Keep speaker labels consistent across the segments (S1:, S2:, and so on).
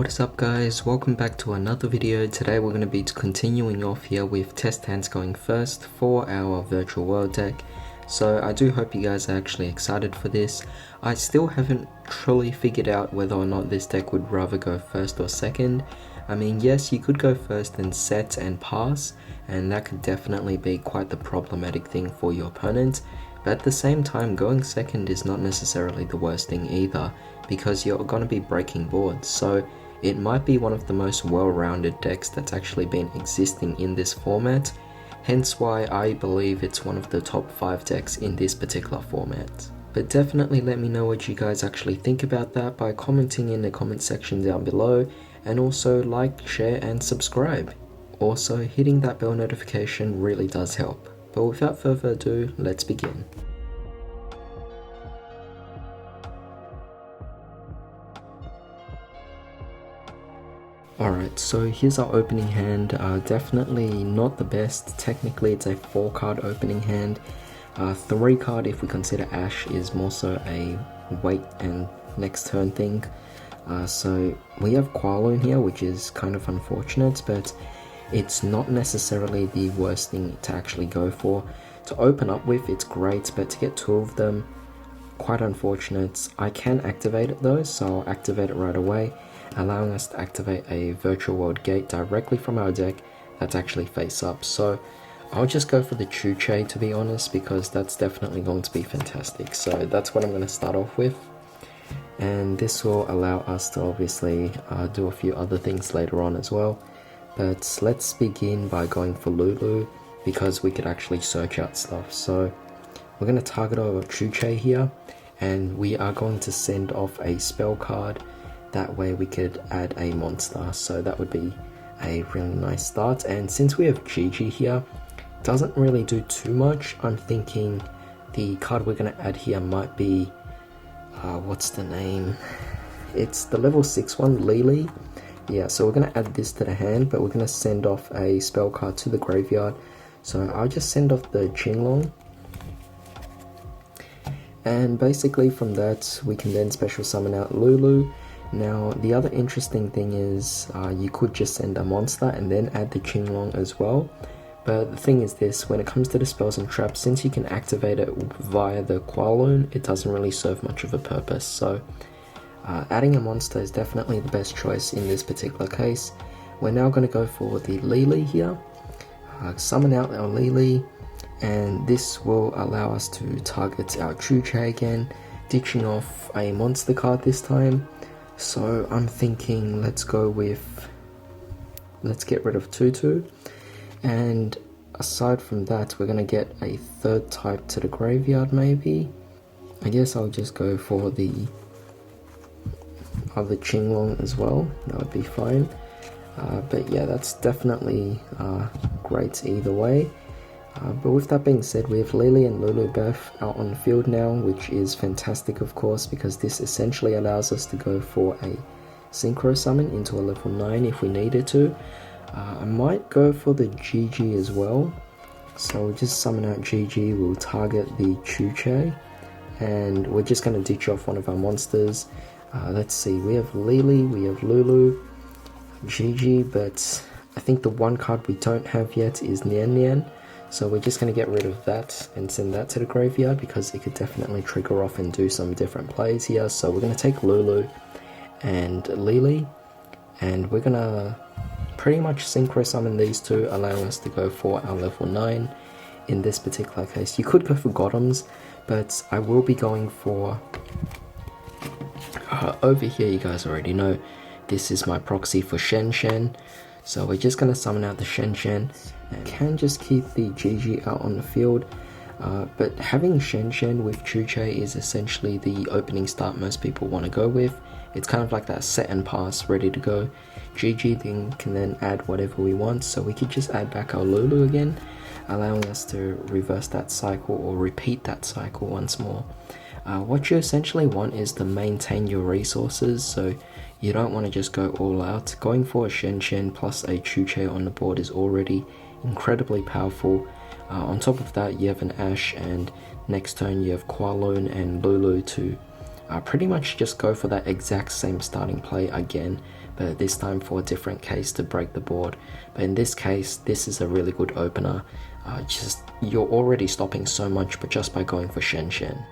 S1: What is up guys, welcome back to another video. Today we're going to be continuing off here with Testhands going first for our virtual world deck. So I do hope you guys are actually excited for this. I still haven't truly figured out whether or not this deck would rather go first or second. I mean, yes, you could go first and set and pass, and that could definitely be quite the problematic thing for your opponent. But at the same time, going second is not necessarily the worst thing either, because you're going to be breaking boards. So it might be one of the most well-rounded decks that's actually been existing in this format, hence why I believe it's one of the top 5 decks in this particular format. But definitely let me know what you guys actually think about that by commenting in the comment section down below, and also like, share and subscribe. Also, hitting that bell notification really does help. But without further ado, let's begin. Alright, so here's our opening hand. Definitely not the best. Technically it's a 4-card opening hand. 3-card if we consider Ash is more so a wait and next turn thing. So we have Qualoon here, which is kind of unfortunate, but it's not necessarily the worst thing to actually go for. To open up with, it's great, but to get 2 of them, quite unfortunate. I can activate it though, so I'll activate it right away, allowing us to activate a virtual world gate directly from our deck that's actually face up. So I'll just go for the Chuche to be honest, because that's definitely going to be fantastic. So that's what I'm going to start off with, and this will allow us to obviously do a few other things later on as well. But let's begin by going for Lulu, because we could actually search out stuff. So we're going to target our Chuche here, and we are going to send off a spell card. That way we could add a monster, so that would be a really nice start. And since we have Gigi here, it doesn't really do too much. I'm thinking the card we're going to add here might be, what's the name? It's the level 6 one, Lily. Yeah, so we're going to add this to the hand, but we're going to send off a spell card to the graveyard. So I'll just send off the Qinglong. And basically from that, we can then special summon out Lulu. Now, the other interesting thing is you could just send a monster and then add the Qinglong as well. But the thing is this, when it comes to the spells and traps, since you can activate it via the Qualoon, it doesn't really serve much of a purpose. So adding a monster is definitely the best choice in this particular case. We're now going to go for the Lily here. Summon out our Lily, and this will allow us to target our Chuche again, ditching off a monster card this time. So I'm thinking let's get rid of Tutu, and aside from that we're going to get a 3rd type to the graveyard maybe. I guess I'll just go for the other Qinglong as well, that would be fine. But yeah, that's definitely great either way. But with that being said, we have Lily and Lulu both out on the field now, which is fantastic of course, because this essentially allows us to go for a synchro summon into a level 9 if we needed to. I might go for the Gigi as well, so we'll just summon out Gigi, we'll target the Chuche, and we're just going to ditch off one of our monsters. Let's see, we have Lily, we have Lulu, Gigi, but I think the one card we don't have yet is Nian Nian. So we're just going to get rid of that and send that to the graveyard, because it could definitely trigger off and do some different plays here. So we're going to take Lulu and Lily, and we're going to pretty much synchro summon these two, allowing us to go for our level 9 in this particular case. You could go for Gotems, but I will be going for... over here you guys already know, this is my proxy for Shen Shen. So we're just going to summon out the Shen Shen, and can just keep the Gigi out on the field. But having Shen Shen with Chuche is essentially the opening start most people want to go with. It's kind of like that set and pass, ready to go. Gigi then can then add whatever we want, so we could just add back our Lulu again, allowing us to reverse that cycle or repeat that cycle once more. What you essentially want is to maintain your resources, so you don't want to just go all out. Going for a Shen Shen plus a Chuche on the board is already incredibly powerful. On top of that, you have an Ash, and next turn you have Qualoon and Lulu to pretty much just go for that exact same starting play again. but this time for a different case to break the board. But in this case, this is a really good opener. Just you're already stopping so much, but just by going for Shen Shen.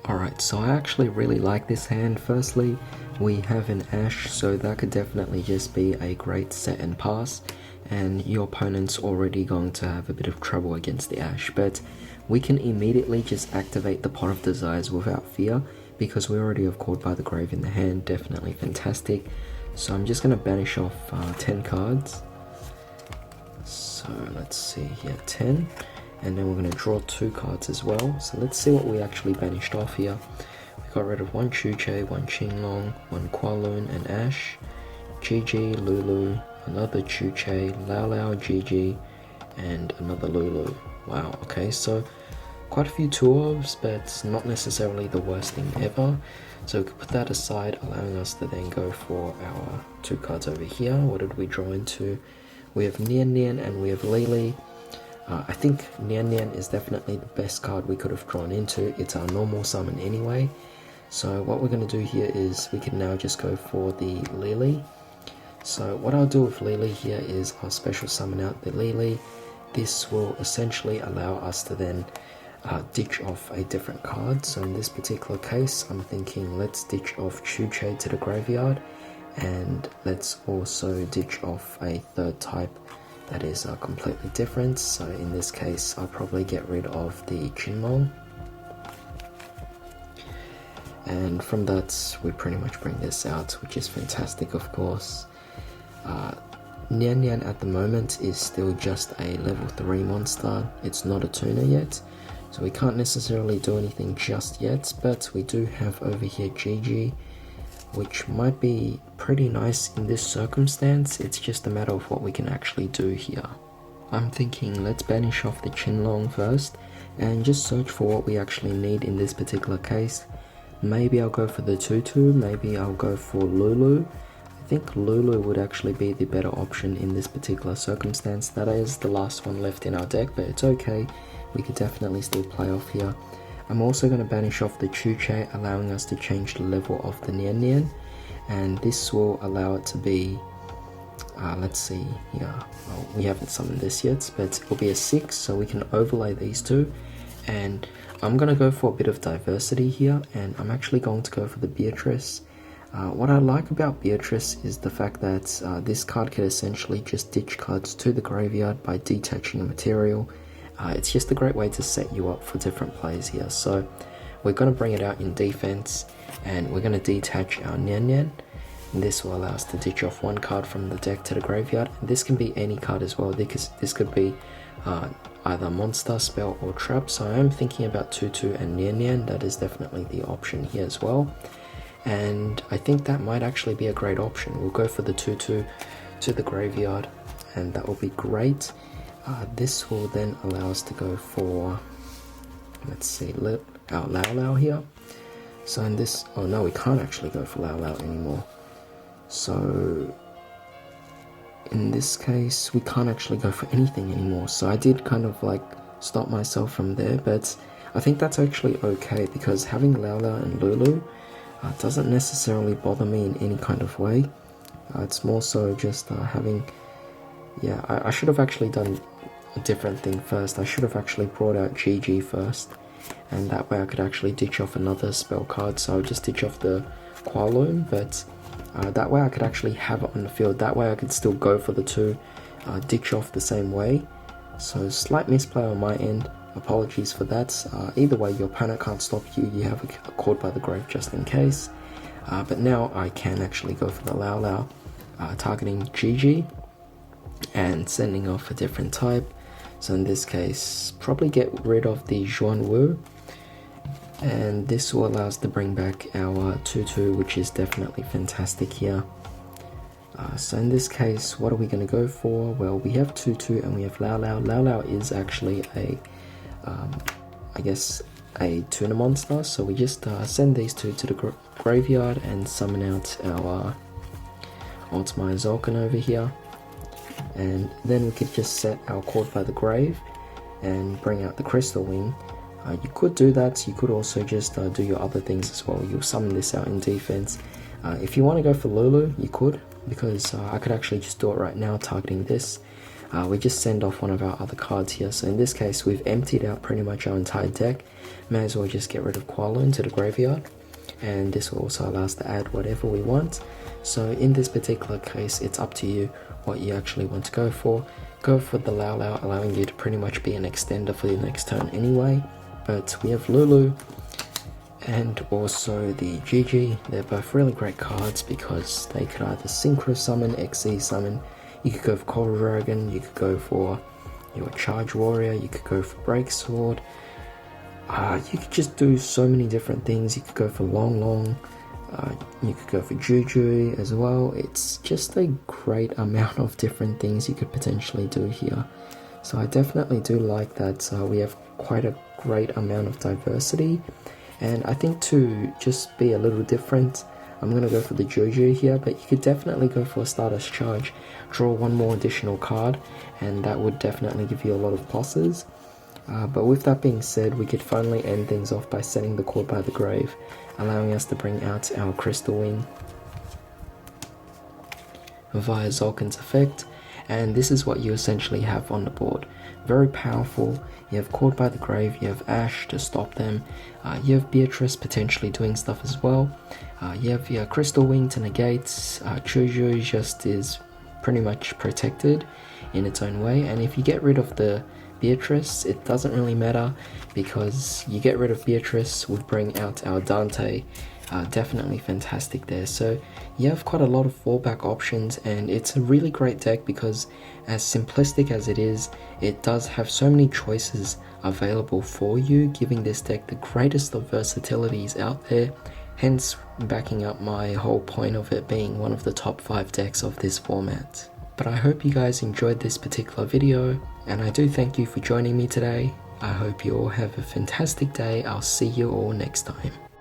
S1: Alright, so I actually really like this hand. Firstly, we have an Ash, so that could definitely just be a great set and pass, and your opponent's already going to have a bit of trouble against the Ash, but we can immediately just activate the Pot of Desires without fear, because we already have Called by the Grave in the hand. Definitely fantastic. So I'm just going to banish off 10 cards. So let's see here, 10. And then we're going to draw 2 cards as well. So let's see what we actually banished off here. We got rid of 1 Chuche, 1 Qinglong, 1 Kualun and Ash, Gigi, Lulu, another Chuche, Lao Lao, Gigi, and another Lulu. Wow, okay, so quite a few 2-ofs, but not necessarily the worst thing ever. So we could put that aside, allowing us to then go for our 2 cards over here. What did we draw into? We have Nian Nian and we have Lily. I think Nian Nian is definitely the best card we could have drawn into. It's our normal summon anyway. So what we're going to do here is we can now just go for the Lily. So what I'll do with Lily here is I'll special summon out the Lily. This will essentially allow us to then ditch off a different card. So in this particular case, I'm thinking let's ditch off Chuche to the graveyard, and let's also ditch off a third type that is completely different. So in this case, I'll probably get rid of the Qinglong, and from that we pretty much bring this out, which is fantastic, of course. Nian Nian at the moment is still just a level 3 monster. It's not a tuner yet, so we can't necessarily do anything just yet, but we do have over here Gigi, which might be pretty nice in this circumstance. It's just a matter of what we can actually do here. I'm thinking let's banish off the Qinglong first and just search for what we actually need in this particular case. Maybe I'll go for the Tutu, maybe I'll go for Lulu. I think Lulu would actually be the better option in this particular circumstance. That is the last one left in our deck, but it's okay. We could definitely still play off here. I'm also going to banish off the Chuche, allowing us to change the level of the Nian Nian, and this will allow it to be, let's see, yeah, well, we haven't summoned this yet, but it'll be a 6, so we can overlay these two, and I'm going to go for a bit of diversity here, and I'm actually going to go for the Beatrice. What I like about Beatrice is the fact that this card can essentially just ditch cards to the graveyard by detaching a material. It's just a great way to set you up for different plays here. So we're going to bring it out in defense, and we're going to detach our Nian Nian. And this will allow us to ditch off 1 card from the deck to the graveyard. And this can be any card as well, because this could be either monster, spell, or trap. So I am thinking about Tutu and Nian Nian. That is definitely the option here as well. And I think that might actually be a great option. We'll go for the Tutu to the graveyard, and that will be great. This will then allow us to go for, let's see, our Lao Lao here. So in this, oh no, we can't actually go for Lao Lao anymore. So in this case, we can't actually go for anything anymore. So I did kind of like stop myself from there, but I think that's actually okay, because having Lao Lao and Lulu doesn't necessarily bother me in any kind of way. It's more so just having, yeah, I should have actually done a different thing first. I should have actually brought out Gigi first, and that way I could actually ditch off another spell card. So I'll just ditch off the Kualun, but that way I could actually have it on the field. That way I could still go for the 2, ditch off the same way. So slight misplay on my end. Apologies for that. Either way, your opponent can't stop you. You have a Called by the Grave just in case. But now I can actually go for the Lao Lao, targeting Gigi and sending off a different type. So in this case, probably get rid of the Xuanwu, and this will allow us to bring back our Tutu, which is definitely fantastic here. So in this case, what are we going to go for? Well, we have Tutu and we have Lao Lao. Lao Lao is actually a, I guess, a tuner monster, so we just send these 2 to the graveyard and summon out our Ultimate Zolkin over here, and then we could just set our Called by the Grave and bring out the Crystal Wing. You could do that. You could also just do your other things as well. You'll summon this out in defense. If you want to go for Lulu, you could, because I could actually just do it right now targeting this. We just send off one of our other cards here. So in this case, we've emptied out pretty much our entire deck. May as well just get rid of Kowloon to the graveyard. And this will also allow us to add whatever we want. So in this particular case, it's up to you what you actually want to go for. Go for the Lao Lao, allowing you to pretty much be an extender for the next turn anyway. But we have Lulu and also the Gigi. They're both really great cards because they could either Synchro Summon, XZ Summon. You could go for Coral Dragon, you could go for your Charge Warrior, you could go for Break Sword. You could just do so many different things. You could go for Long Long, you could go for Juju as well. It's just a great amount of different things you could potentially do here. So I definitely do like that we have quite a great amount of diversity. And I think to just be a little different, I'm going to go for the Juju here, but you could definitely go for a Stardust Charge, draw one more additional card, and that would definitely give you a lot of pluses. But with that being said, we could finally end things off by setting the Caught by the Grave, allowing us to bring out our Crystal Wing via Zolkin's effect, and this is what you essentially have on the board. Very powerful. You have Caught by the Grave, you have Ash to stop them, you have Beatrice potentially doing stuff as well, you have your Crystal Wing to negate, Juju just is pretty much protected in its own way, and if you get rid of the Beatrice, it doesn't really matter because you get rid of Beatrice would bring out our Dante. Definitely fantastic there. So you have quite a lot of fallback options, and it's a really great deck because as simplistic as it is, it does have so many choices available for you, giving this deck the greatest of versatilities out there, hence backing up my whole point of it being one of the top 5 decks of this format. But I hope you guys enjoyed this particular video, and I do thank you for joining me today. I hope you all have a fantastic day. I'll see you all next time.